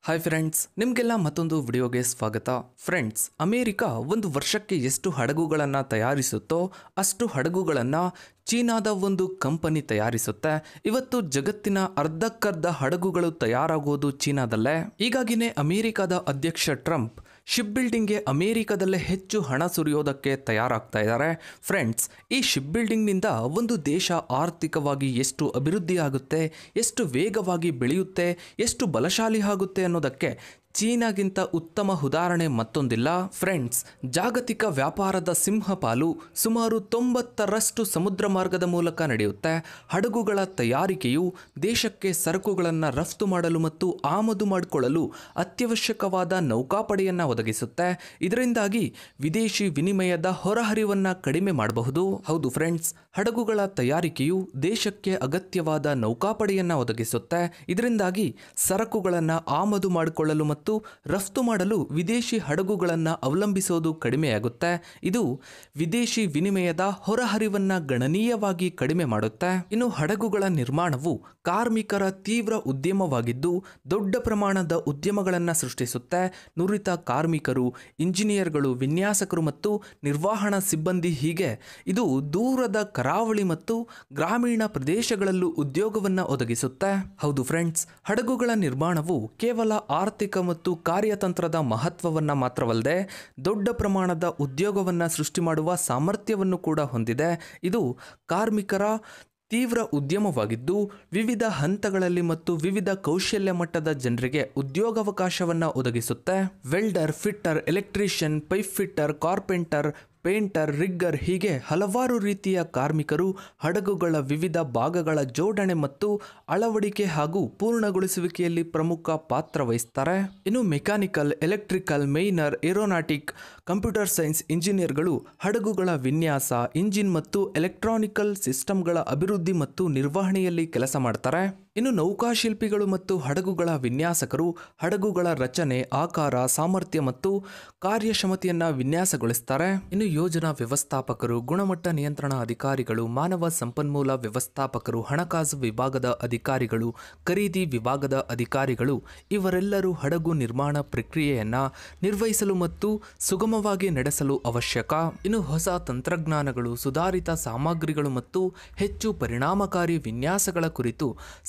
Hi friends, ನಿಮಗೆಲ್ಲ ಮತ್ತೊಂದು ವಿಡಿಯೋಗೆ ಸ್ವಾಗತ. ಫ್ರೆಂಡ್ಸ್, ಅಮೇರಿಕ ಒಂದು ವರ್ಷಕ್ಕೆ ಎಷ್ಟು ಹಡಗುಗಳನ್ನು ತಯಾರಿಸುತ್ತೋ ಅಷ್ಟು ಹಡಗುಗಳನ್ನು ಚೀನಾದ ಒಂದು ಕಂಪನಿ ತಯಾರಿಸುತ್ತೆ. ಇವತ್ತು ಜಗತ್ತಿನ ಅರ್ಧಕ್ಕರ್ಧ ಹಡಗುಗಳು ತಯಾರಾಗುವುದು ಚೀನಾದಲ್ಲೇ. ಹೀಗಾಗಿನೇ ಅಮೇರಿಕಾದ ಅಧ್ಯಕ್ಷ ಟ್ರಂಪ್ ಶಿಪ್ ಬಿಲ್ಡಿಂಗ್ಗೆ ಅಮೇರಿಕಾದಲ್ಲೇ ಹೆಚ್ಚು ಹಣ ಸುರಿಯೋದಕ್ಕೆ ತಯಾರಾಗ್ತಾ ಇದ್ದಾರೆ. ಫ್ರೆಂಡ್ಸ್, ಈ ಶಿಪ್ ಬಿಲ್ಡಿಂಗ್ನಿಂದ ಒಂದು ದೇಶ ಆರ್ಥಿಕವಾಗಿ ಎಷ್ಟು ಅಭಿವೃದ್ಧಿ ಆಗುತ್ತೆ, ಎಷ್ಟು ವೇಗವಾಗಿ ಬೆಳೆಯುತ್ತೆ, ಎಷ್ಟು ಬಲಶಾಲಿ ಆಗುತ್ತೆ ಅನ್ನೋದಕ್ಕೆ ಚೀನಾಗಿಂತ ಉತ್ತಮ ಉದಾಹರಣೆ ಮತ್ತೊಂದಿಲ್ಲ. ಫ್ರೆಂಡ್ಸ್, ಜಾಗತಿಕ ವ್ಯಾಪಾರದ ಸಿಂಹಪಾಲು ಸುಮಾರು 90% ಸಮುದ್ರ ಮಾರ್ಗದ ಮೂಲಕ ನಡೆಯುತ್ತೆ. ಹಡಗುಗಳ ತಯಾರಿಕೆಯು ದೇಶಕ್ಕೆ ಸರಕುಗಳನ್ನು ರಫ್ತು ಮಾಡಲು ಮತ್ತು ಆಮದು ಮಾಡಿಕೊಳ್ಳಲು ಅತ್ಯವಶ್ಯಕವಾದ ನೌಕಾಪಡೆಯನ್ನು ಒದಗಿಸುತ್ತೆ. ಇದರಿಂದಾಗಿ ವಿದೇಶಿ ವಿನಿಮಯದ ಹೊರಹರಿವನ್ನು ಕಡಿಮೆ ಮಾಡಬಹುದು. ಹೌದು ಫ್ರೆಂಡ್ಸ್, ಹಡಗುಗಳ ತಯಾರಿಕೆಯು ದೇಶಕ್ಕೆ ಅಗತ್ಯವಾದ ನೌಕಾಪಡೆಯನ್ನು ಒದಗಿಸುತ್ತೆ. ಇದರಿಂದಾಗಿ ಸರಕುಗಳನ್ನು ಆಮದು ಮಾಡಿಕೊಳ್ಳಲು ಮತ್ತು ರಫ್ತು ಮಾಡಲು ವಿದೇಶಿ ಹಡಗುಗಳನ್ನು ಅವಲಂಬಿಸೋದು ಕಡಿಮೆಯಾಗುತ್ತೆ. ಇದು ವಿದೇಶಿ ವಿನಿಮಯದ ಹೊರಹರಿವನ್ನು ಗಣನೀಯವಾಗಿ ಕಡಿಮೆ ಮಾಡುತ್ತೆ. ಇನ್ನು ಹಡಗುಗಳ ನಿರ್ಮಾಣವು ಕಾರ್ಮಿಕರ ತೀವ್ರ ಉದ್ಯಮವಾಗಿದ್ದು ದೊಡ್ಡ ಪ್ರಮಾಣದ ಉದ್ಯಮಗಳನ್ನು ಸೃಷ್ಟಿಸುತ್ತೆ. ನುರಿತ ಕಾರ್ಮಿಕರು, ಇಂಜಿನಿಯರ್ಗಳು, ವಿನ್ಯಾಸಕರು ಮತ್ತು ನಿರ್ವಹಣಾ ಸಿಬ್ಬಂದಿ, ಹೀಗೆ ಇದು ದೂರದ ಕರಾವಳಿ ಮತ್ತು ಗ್ರಾಮೀಣ ಪ್ರದೇಶಗಳಲ್ಲೂ ಉದ್ಯೋಗವನ್ನು ಒದಗಿಸುತ್ತೆ. ಹೌದು ಫ್ರೆಂಡ್ಸ್, ಹಡಗುಗಳ ನಿರ್ಮಾಣವು ಕೇವಲ ಆರ್ಥಿಕ ಮತ್ತು ಕಾರ್ಯತಂತ್ರದ ಮಹತ್ವವನ್ನು ಮಾತ್ರವಲ್ಲದೆ ದೊಡ್ಡ ಪ್ರಮಾಣದ ಉದ್ಯೋಗವನ್ನು ಸೃಷ್ಟಿ ಮಾಡುವ ಸಾಮರ್ಥ್ಯವನ್ನು ಕೂಡ ಹೊಂದಿದೆ. ಇದು ಕಾರ್ಮಿಕರ ತೀವ್ರ ಉದ್ಯಮವಾಗಿದ್ದು ವಿವಿಧ ಹಂತಗಳಲ್ಲಿ ಮತ್ತು ವಿವಿಧ ಕೌಶಲ್ಯ ಮಟ್ಟದ ಜನರಿಗೆ ಉದ್ಯೋಗಾವಕಾಶವನ್ನು ಒದಗಿಸುತ್ತೆ. Welder, fitter, electrician, pipe fitter, carpenter, painter, rigger, ಹೀಗೆ ಹಲವಾರು ರೀತಿಯ ಕಾರ್ಮಿಕರು ಹಡಗುಗಳ ವಿವಿಧ ಭಾಗಗಳ ಜೋಡಣೆ ಮತ್ತು ಅಳವಡಿಕೆ ಹಾಗೂ ಪೂರ್ಣಗೊಳಿಸುವಿಕೆಯಲ್ಲಿ ಪ್ರಮುಖ ಪಾತ್ರ ವಹಿಸ್ತಾರೆ. ಇನ್ನು mechanical, electrical, minor, aeronautic, computer science ಇಂಜಿನಿಯರ್ಗಳು ಹಡಗುಗಳ ವಿನ್ಯಾಸ, ಇಂಜಿನ್ ಮತ್ತು ಎಲೆಕ್ಟ್ರಾನಿಕಲ್ ಸಿಸ್ಟಮ್ಗಳ ಅಭಿವೃದ್ಧಿ ಮತ್ತು ನಿರ್ವಹಣೆಯಲ್ಲಿ ಕೆಲಸ ಮಾಡ್ತಾರೆ. ಇನ್ನು ನೌಕಾಶಿಲ್ಪಿಗಳು ಮತ್ತು ಹಡಗುಗಳ ವಿನ್ಯಾಸಕರು ಹಡಗುಗಳ ರಚನೆ, ಆಕಾರ, ಸಾಮರ್ಥ್ಯ ಮತ್ತು ಕಾರ್ಯಕ್ಷಮತೆಯನ್ನು ವಿನ್ಯಾಸಗೊಳಿಸ್ತಾರೆ. ಇನ್ನು ಯೋಜನಾ ವ್ಯವಸ್ಥಾಪಕರು, ಗುಣಮಟ್ಟ ನಿಯಂತ್ರಣ ಅಧಿಕಾರಿಗಳು, ಮಾನವ ಸಂಪನ್ಮೂಲ ವ್ಯವಸ್ಥಾಪಕರು, ಹಣಕಾಸು ವಿಭಾಗದ ಅಧಿಕಾರಿಗಳು, ಖರೀದಿ ವಿಭಾಗದ ಅಧಿಕಾರಿಗಳು, ಇವರೆಲ್ಲರೂ ಹಡಗು ನಿರ್ಮಾಣ ಪ್ರಕ್ರಿಯೆಯನ್ನು ನಿರ್ವಹಿಸಲು ಮತ್ತು ಸುಗಮವಾಗಿ ನಡೆಸಲು ಅವಶ್ಯಕ. ಇನ್ನು ಹೊಸ ತಂತ್ರಜ್ಞಾನಗಳು, ಸುಧಾರಿತ ಸಾಮಗ್ರಿಗಳು ಮತ್ತು ಹೆಚ್ಚು ಪರಿಣಾಮಕಾರಿ ವಿನ್ಯಾಸಗಳ ಕುರಿತು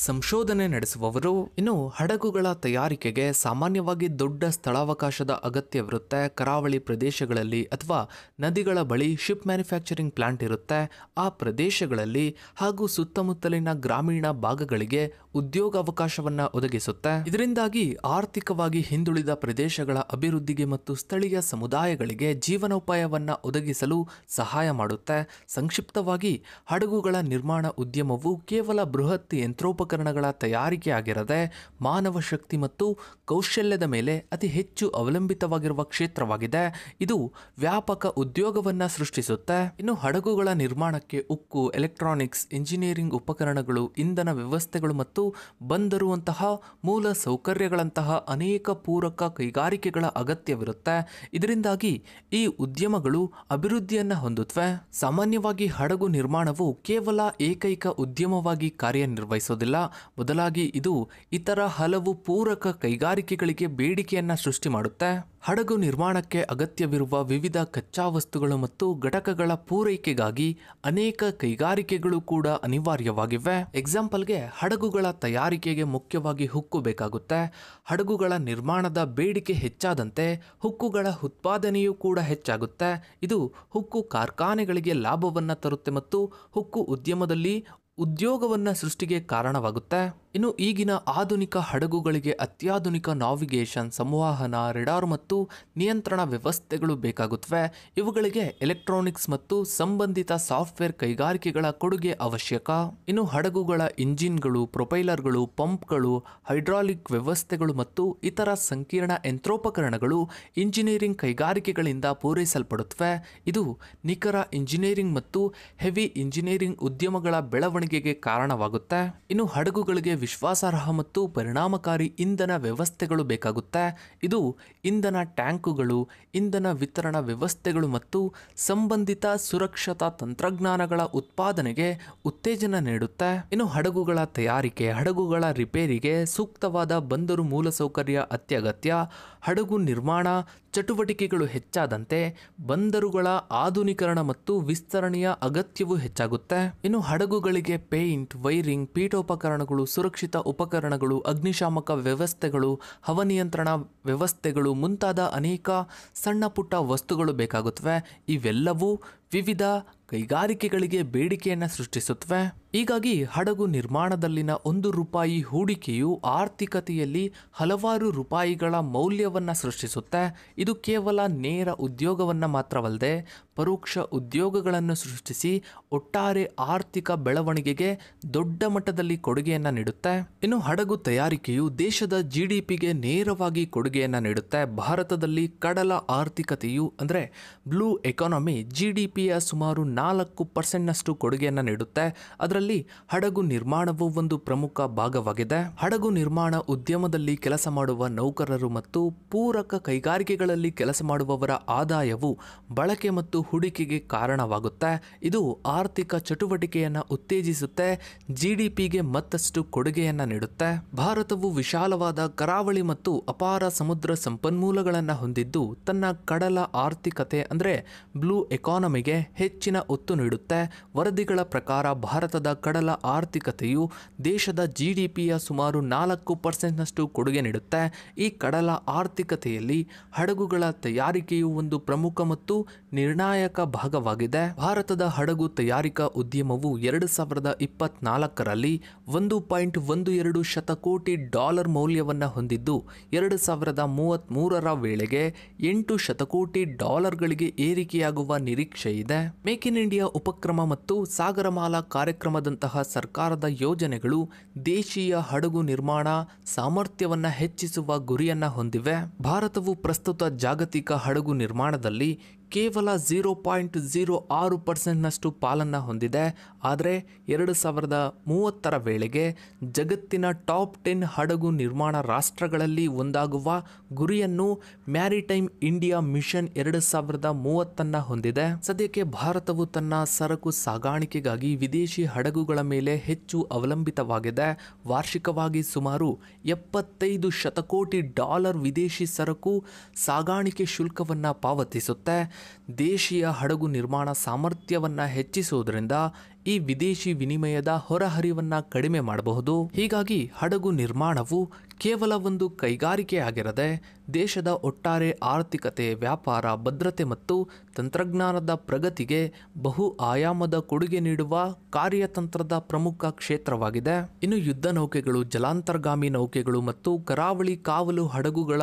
ಸಂಶೋಧನೆ ನಡೆಸುವವರು. ಇನ್ನು ಹಡಗುಗಳ ತಯಾರಿಕೆಗೆ ಸಾಮಾನ್ಯವಾಗಿ ದೊಡ್ಡ ಸ್ಥಳಾವಕಾಶದ ಅಗತ್ಯವಿರುತ್ತೆ. ಕರಾವಳಿ ಪ್ರದೇಶಗಳಲ್ಲಿ ಅಥವಾ ನದಿಗಳ ಬಳಿ ಶಿಪ್ ಮ್ಯಾನುಫ್ಯಾಕ್ಚರಿಂಗ್ ಪ್ಲಾಂಟ್ ಇರುತ್ತೆ. ಆ ಪ್ರದೇಶಗಳಲ್ಲಿ ಹಾಗೂ ಸುತ್ತಮುತ್ತಲಿನ ಗ್ರಾಮೀಣ ಭಾಗಗಳಿಗೆ ಉದ್ಯೋಗಾವಕಾಶವನ್ನು ಒದಗಿಸುತ್ತೆ. ಇದರಿಂದಾಗಿ ಆರ್ಥಿಕವಾಗಿ ಹಿಂದುಳಿದ ಪ್ರದೇಶಗಳ ಅಭಿವೃದ್ಧಿಗೆ ಮತ್ತು ಸ್ಥಳೀಯ ಸಮುದಾಯಗಳಿಗೆ ಜೀವನೋಪಾಯವನ್ನು ಒದಗಿಸಲು ಸಹಾಯ ಮಾಡುತ್ತೆ. ಸಂಕ್ಷಿಪ್ತವಾಗಿ, ಹಡಗುಗಳ ನಿರ್ಮಾಣ ಉದ್ಯಮವು ಕೇವಲ ಬೃಹತ್ ಯಂತ್ರೋಪಕರಣಗಳ ತಯಾರಿಕೆ ಆಗಿರದೆ ಮಾನವ ಶಕ್ತಿ ಮತ್ತು ಕೌಶಲ್ಯದ ಮೇಲೆ ಅತಿ ಹೆಚ್ಚು ಅವಲಂಬಿತವಾಗಿರುವ ಕ್ಷೇತ್ರವಾಗಿದೆ. ಇದು ವ್ಯಾಪಕ ಉದ್ಯೋಗವನ್ನು ಸೃಷ್ಟಿಸುತ್ತೆ. ಇನ್ನು ಹಡಗುಗಳ ನಿರ್ಮಾಣಕ್ಕೆ ಉಕ್ಕು, ಎಲೆಕ್ಟ್ರಾನಿಕ್ಸ್, ಇಂಜಿನಿಯರಿಂಗ್ ಉಪಕರಣಗಳು, ಇಂಧನ ವ್ಯವಸ್ಥೆಗಳು ಮತ್ತು ಬಂದರುವಂತಹ ಮೂಲ ಸೌಕರ್ಯಗಳಂತಹ ಅನೇಕ ಪೂರಕ ಕೈಗಾರಿಕೆಗಳ ಅಗತ್ಯವಿರುತ್ತೆ. ಇದರಿಂದಾಗಿ ಈ ಉದ್ಯಮಗಳು ಅಭಿವೃದ್ಧಿಯನ್ನು ಹೊಂದುತ್ತವೆ. ಸಾಮಾನ್ಯವಾಗಿ ಹಡಗು ನಿರ್ಮಾಣವು ಕೇವಲ ಏಕೈಕ ಉದ್ಯಮವಾಗಿ ಕಾರ್ಯನಿರ್ವಹಿಸೋದಿಲ್ಲ. ಬದಲಾಗಿ ಇದು ಇತರ ಹಲವು ಪೂರಕ ಕೈಗಾರಿಕೆಗಳಿಗೆ ಬೇಡಿಕೆಯನ್ನು ಸೃಷ್ಟಿ ಮಾಡುತ್ತೆ. ಹಡಗು ನಿರ್ಮಾಣಕ್ಕೆ ಅಗತ್ಯವಿರುವ ವಿವಿಧ ಕಚ್ಚಾ ವಸ್ತುಗಳು ಮತ್ತು ಘಟಕಗಳ ಪೂರೈಕೆಗಾಗಿ ಅನೇಕ ಕೈಗಾರಿಕೆಗಳು ಕೂಡ ಅನಿವಾರ್ಯವಾಗಿವೆ. ಎಕ್ಸಾಂಪಲ್ಗೆ, ಹಡಗುಗಳ ತಯಾರಿಕೆಗೆ ಮುಖ್ಯವಾಗಿ ಹುಕ್ಕು ಬೇಕಾಗುತ್ತೆ. ಹಡಗುಗಳ ನಿರ್ಮಾಣದ ಬೇಡಿಕೆ ಹೆಚ್ಚಾದಂತೆ ಹುಕ್ಕುಗಳ ಉತ್ಪಾದನೆಯೂ ಕೂಡ ಹೆಚ್ಚಾಗುತ್ತೆ. ಇದು ಹುಕ್ಕು ಕಾರ್ಖಾನೆಗಳಿಗೆ ಲಾಭವನ್ನು ತರುತ್ತೆ ಮತ್ತು ಹುಕ್ಕು ಉದ್ಯಮದಲ್ಲಿ ಉದ್ಯೋಗವನ್ನು ಸೃಷ್ಟಿಗೆ ಕಾರಣವಾಗುತ್ತೆ. ಇನ್ನು ಈಗಿನ ಆಧುನಿಕ ಹಡಗುಗಳಿಗೆ ಅತ್ಯಾಧುನಿಕ ನಾವಿಗೇಷನ್, ಸಂವಹನ, ರೆಡಾರ್ ಮತ್ತು ನಿಯಂತ್ರಣ ವ್ಯವಸ್ಥೆಗಳು ಬೇಕಾಗುತ್ತವೆ. ಇವುಗಳಿಗೆ ಎಲೆಕ್ಟ್ರಾನಿಕ್ಸ್ ಮತ್ತು ಸಂಬಂಧಿತ ಸಾಫ್ಟ್ವೇರ್ ಕೈಗಾರಿಕೆಗಳ ಕೊಡುಗೆ ಅವಶ್ಯಕ. ಇನ್ನು ಹಡಗುಗಳ ಇಂಜಿನ್ಗಳು, ಪ್ರೊಪೈಲರ್ಗಳು, ಪಂಪ್ಗಳು, ಹೈಡ್ರಾಲಿಕ್ ವ್ಯವಸ್ಥೆಗಳು ಮತ್ತು ಇತರ ಸಂಕೀರ್ಣ ಯಂತ್ರೋಪಕರಣಗಳು ಇಂಜಿನಿಯರಿಂಗ್ ಕೈಗಾರಿಕೆಗಳಿಂದ ಪೂರೈಸಲ್ಪಡುತ್ತವೆ. ಇದು ನಿಖರ ಇಂಜಿನಿಯರಿಂಗ್ ಮತ್ತು ಹೆವಿ ಇಂಜಿನಿಯರಿಂಗ್ ಉದ್ಯಮಗಳ ಬೆಳವಣಿಗೆ ಬೆಳವಣಿಗೆಗೆ ಕಾರಣವಾಗುತ್ತೆ. ಇನ್ನು ಹಡಗುಗಳಿಗೆ ವಿಶ್ವಾಸಾರ್ಹ ಮತ್ತು ಪರಿಣಾಮಕಾರಿ ಇಂಧನ ವ್ಯವಸ್ಥೆಗಳು ಬೇಕಾಗುತ್ತೆ. ಇದು ಇಂಧನ ಟ್ಯಾಂಕುಗಳು, ಇಂಧನ ವಿತರಣಾ ವ್ಯವಸ್ಥೆಗಳು ಮತ್ತು ಸಂಬಂಧಿತ ಸುರಕ್ಷತಾ ತಂತ್ರಜ್ಞಾನಗಳ ಉತ್ಪಾದನೆಗೆ ಉತ್ತೇಜನ ನೀಡುತ್ತೆ. ಇನ್ನು ಹಡಗುಗಳ ತಯಾರಿಕೆ, ಹಡಗುಗಳ ರಿಪೇರಿಗೆ ಸೂಕ್ತವಾದ ಬಂದರು ಮೂಲಸೌಕರ್ಯ ಅತ್ಯಗತ್ಯ. ಹಡಗು ನಿರ್ಮಾಣ ಚಟುವಟಿಕೆಗಳು ಹೆಚ್ಚಾದಂತೆ ಬಂದರುಗಳ ಆಧುನೀಕರಣ ಮತ್ತು ವಿಸ್ತರಣೆಯ ಅಗತ್ಯವೂ ಹೆಚ್ಚಾಗುತ್ತೆ. ಇನ್ನು ಹಡಗುಗಳಿಗೆ ಪೇಂಟ್, ವೈರಿಂಗ್, ಪೀಠೋಪಕರಣಗಳು, ಸುರಕ್ಷಿತ ಉಪಕರಣಗಳು, ಅಗ್ನಿಶಾಮಕ ವ್ಯವಸ್ಥೆಗಳು, ಹವಾನಿಯಂತ್ರಣ ವ್ಯವಸ್ಥೆಗಳು ಮುಂತಾದ ಅನೇಕ ಸಣ್ಣ ಪುಟ್ಟ ವಸ್ತುಗಳು ಬೇಕಾಗುತ್ತವೆ. ಇವೆಲ್ಲವೂ ವಿವಿಧ ಕೈಗಾರಿಕೆಗಳಿಗೆ ಬೇಡಿಕೆಯನ್ನು ಸೃಷ್ಟಿಸುತ್ತವೆ. ಹೀಗಾಗಿ ಹಡಗು ನಿರ್ಮಾಣದಲ್ಲಿನ ₹1 ಹೂಡಿಕೆಯು ಆರ್ಥಿಕತೆಯಲ್ಲಿ ಹಲವಾರು ರೂಪಾಯಿಗಳ ಮೌಲ್ಯವನ್ನು ಸೃಷ್ಟಿಸುತ್ತೆ. ಇದು ಕೇವಲ ನೇರ ಉದ್ಯೋಗವನ್ನು ಮಾತ್ರವಲ್ಲದೆ ಪರೋಕ್ಷ ಉದ್ಯೋಗಗಳನ್ನು ಸೃಷ್ಟಿಸಿ ಒಟ್ಟಾರೆ ಆರ್ಥಿಕ ಬೆಳವಣಿಗೆಗೆ ದೊಡ್ಡ ಮಟ್ಟದಲ್ಲಿ ಕೊಡುಗೆಯನ್ನು ನೀಡುತ್ತೆ. ಇನ್ನು ಹಡಗು ತಯಾರಿಕೆಯು ದೇಶದ GDPಗೆ ನೇರವಾಗಿ ಕೊಡುಗೆಯನ್ನು ನೀಡುತ್ತೆ. ಭಾರತದಲ್ಲಿ ಕಡಲ ಆರ್ಥಿಕತೆಯು ಅಂದರೆ ಬ್ಲೂ ಎಕಾನಮಿ GDPಯ ಸುಮಾರು 4% ಕೊಡುಗೆಯನ್ನು ನೀಡುತ್ತೆ. ಅದರಲ್ಲಿ ಹಡಗು ನಿರ್ಮಾಣವು ಒಂದು ಪ್ರಮುಖ ಭಾಗವಾಗಿದೆ. ಹಡಗು ನಿರ್ಮಾಣ ಉದ್ಯಮದಲ್ಲಿ ಕೆಲಸ ಮಾಡುವ ನೌಕರರು ಮತ್ತು ಪೂರಕ ಕೈಗಾರಿಕೆಗಳಲ್ಲಿ ಕೆಲಸ ಮಾಡುವವರ ಆದಾಯವು ಬಳಕೆ ಮತ್ತು ಹೂಡಿಕೆಗೆ ಕಾರಣವಾಗುತ್ತೆ. ಇದು ಆರ್ಥಿಕ ಚಟುವಟಿಕೆಯನ್ನು ಉತ್ತೇಜಿಸುತ್ತೆ, GDPಗೆ ಮತ್ತಷ್ಟು ಕೊಡುಗೆಯನ್ನು ನೀಡುತ್ತೆ. ಭಾರತವು ವಿಶಾಲವಾದ ಕರಾವಳಿ ಮತ್ತು ಅಪಾರ ಸಮುದ್ರ ಸಂಪನ್ಮೂಲಗಳನ್ನು ಹೊಂದಿದ್ದು ತನ್ನ ಕಡಲ ಆರ್ಥಿಕತೆ ಅಂದರೆ ಬ್ಲೂ ಎಕಾನಮಿಗೆ ಹೆಚ್ಚಿನ ಒತ್ತು ನೀಡುತ್ತೆ. ವರದಿಗಳ ಪ್ರಕಾರ ಭಾರತದ ಕಡಲ ಆರ್ಥಿಕತೆಯು ದೇಶದ GDPಯ ಸುಮಾರು 4% ಕೊಡುಗೆ ನೀಡುತ್ತೆ. ಈ ಕಡಲ ಆರ್ಥಿಕತೆಯಲ್ಲಿ ಹಡಗುಗಳ ತಯಾರಿಕೆಯು ಒಂದು ಪ್ರಮುಖ ಮತ್ತು ನಿರ್ಣಾಯಕ ಭಾಗವಾಗಿದೆ. ಭಾರತದ ಹಡಗು ತಯಾರಿಕಾ ಉದ್ಯಮವು 2024ರಲ್ಲಿ $1.12 ಶತಕೋಟಿ ಮೌಲ್ಯವನ್ನು ಹೊಂದಿದ್ದು 2033ರ ವೇಳೆಗೆ $8 ಶತಕೋಟಿ ಏರಿಕೆಯಾಗುವ ನಿರೀಕ್ಷೆ ಇದೆ. ಮೇಕ್ ಇನ್ ಇಂಡಿಯಾ ಉಪಕ್ರಮ ಮತ್ತು ಸಾಗರಮಾಲಾ ಕಾರ್ಯಕ್ರಮದಂತಹ ಸರ್ಕಾರದ ಯೋಜನೆಗಳು ದೇಶೀಯ ಹಡಗು ನಿರ್ಮಾಣ ಸಾಮರ್ಥ್ಯವನ್ನು ಹೆಚ್ಚಿಸುವ ಗುರಿಯನ್ನು ಹೊಂದಿವೆ. ಭಾರತವು ಪ್ರಸ್ತುತ ಜಾಗತಿಕ ಹಡಗು ನಿರ್ಮಾಣದಲ್ಲಿ ಕೇವಲ 0.06% ಪಾಲನ್ನು ಹೊಂದಿದೆ. ಆದರೆ 2030ರ ವೇಳೆಗೆ ಜಗತ್ತಿನ ಟಾಪ್ 10 ಹಡಗು ನಿರ್ಮಾಣ ರಾಷ್ಟ್ರಗಳಲ್ಲಿ ಒಂದಾಗುವ ಗುರಿಯನ್ನು ಮ್ಯಾರಿಟೈಮ್ ಇಂಡಿಯಾ ಮಿಷನ್ 2030 ಹೊಂದಿದೆ. ಸದ್ಯಕ್ಕೆ ಭಾರತವು ತನ್ನ ಸರಕು ಸಾಗಾಣಿಕೆಗಾಗಿ ವಿದೇಶಿ ಹಡಗುಗಳ ಮೇಲೆ ಹೆಚ್ಚು ಅವಲಂಬಿತವಾಗಿದೆ. ವಾರ್ಷಿಕವಾಗಿ ಸುಮಾರು $75 ಶತಕೋಟಿ ವಿದೇಶಿ ಸರಕು ಸಾಗಾಣಿಕೆ ಶುಲ್ಕವನ್ನು ಪಾವತಿಸುತ್ತೆ. ದೇಶೀಯ ಹಡಗು ನಿರ್ಮಾಣ ಸಾಮರ್ಥ್ಯವನ್ನು ಹೆಚ್ಚಿಸುವುದರಿಂದ ಈ ವಿದೇಶಿ ವಿನಿಮಯದ ಹೊರಹರಿವನ್ನು ಕಡಿಮೆ ಮಾಡಬಹುದು. ಹೀಗಾಗಿ ಹಡಗು ನಿರ್ಮಾಣವು ಕೇವಲ ಒಂದು ಕೈಗಾರಿಕೆ ಆಗಿರದೆ ದೇಶದ ಒಟ್ಟಾರೆ ಆರ್ಥಿಕತೆ, ವ್ಯಾಪಾರ, ಭದ್ರತೆ ಮತ್ತು ತಂತ್ರಜ್ಞಾನದ ಪ್ರಗತಿಗೆ ಬಹು ಆಯಾಮದ ಕೊಡುಗೆ ನೀಡುವ ಕಾರ್ಯತಂತ್ರದ ಪ್ರಮುಖ ಕ್ಷೇತ್ರವಾಗಿದೆ. ಇನ್ನು ಯುದ್ಧ ನೌಕೆಗಳು, ಜಲಾಂತರ್ಗಾಮಿ ನೌಕೆಗಳು ಮತ್ತು ಕರಾವಳಿ ಕಾವಲು ಹಡಗುಗಳ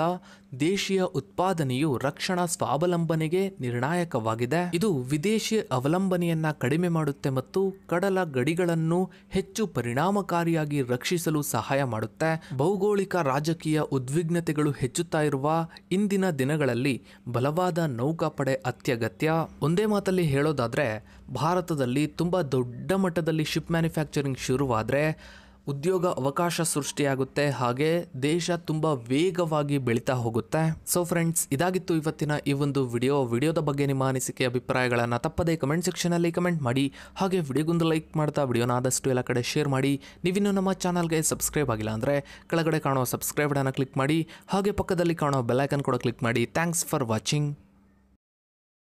ದೇಶೀಯ ಉತ್ಪಾದನೆಯು ರಕ್ಷಣಾ ಸ್ವಾವಲಂಬನೆಗೆ ನಿರ್ಣಾಯಕವಾಗಿದೆ. ಇದು ವಿದೇಶಿ ಅವಲಂಬನೆಯನ್ನ ಕಡಿಮೆ ಮಾಡುತ್ತೆ ಮತ್ತು ಕಡಲ ಗಡಿಗಳನ್ನು ಹೆಚ್ಚು ಪರಿಣಾಮಕಾರಿಯಾಗಿ ರಕ್ಷಿಸಲು ಸಹಾಯ ಮಾಡುತ್ತೆ. ಭೌಗೋಳಿಕ ರಾಜಕೀಯ ಉದ್ವಿಗ್ನತೆಗಳು ಹೆಚ್ಚುತ್ತಾ ಇರುವ ಇಂದಿನ ದಿನಗಳಲ್ಲಿ ಬಲವಾದ ನೌಕಾಪಡೆ ಅತ್ಯಗತ್ಯ. ಒಂದೇ ಮಾತಲ್ಲಿ ಹೇಳೋದಾದ್ರೆ ಭಾರತದಲ್ಲಿ ತುಂಬಾ ದೊಡ್ಡ ಮಟ್ಟದಲ್ಲಿ ಶಿಪ್ ಮ್ಯಾನುಫ್ಯಾಕ್ಚರಿಂಗ್ ಶುರುವಾದ್ರೆ ಉದ್ಯೋಗ ಅವಕಾಶ ಸೃಷ್ಟಿಯಾಗುತ್ತೆ, ಹಾಗೆ ದೇಶ ತುಂಬ ವೇಗವಾಗಿ ಬೆಳೀತಾ ಹೋಗುತ್ತೆ. ಸೊ ಫ್ರೆಂಡ್ಸ್, ಇದಾಗಿತ್ತು ಇವತ್ತಿನ ಈ ಒಂದು ವಿಡಿಯೋದ ಬಗ್ಗೆ ನಿಮ್ಮ ಅನಿಸಿಕೆ ಅಭಿಪ್ರಾಯಗಳನ್ನು ತಪ್ಪದೇ ಕಮೆಂಟ್ ಸೆಕ್ಷನಲ್ಲಿ ಕಮೆಂಟ್ ಮಾಡಿ. ಹಾಗೆ ವಿಡಿಯೋಗೊಂದು ಲೈಕ್ ಮಾಡ್ತಾ ವಿಡಿಯೋನ ಆದಷ್ಟು ಎಲ್ಲ ಕಡೆ ಶೇರ್ ಮಾಡಿ. ನೀವಿನ್ನೂ ನಮ್ಮ ಚಾನಲ್ಗೆ ಸಬ್ಸ್ಕ್ರೈಬ್ ಆಗಿಲ್ಲ ಅಂದರೆ ಕೆಳಗಡೆ ಕಾಣೋ ಸಬ್ಸ್ಕ್ರೈಬ್ ಬಟನ್ನ ಕ್ಲಿಕ್ ಮಾಡಿ. ಹಾಗೆ ಪಕ್ಕದಲ್ಲಿ ಕಾಣೋ ಬೆಲ್ ಐಕನ್ ಕೂಡ ಕ್ಲಿಕ್ ಮಾಡಿ. Thanks for watching.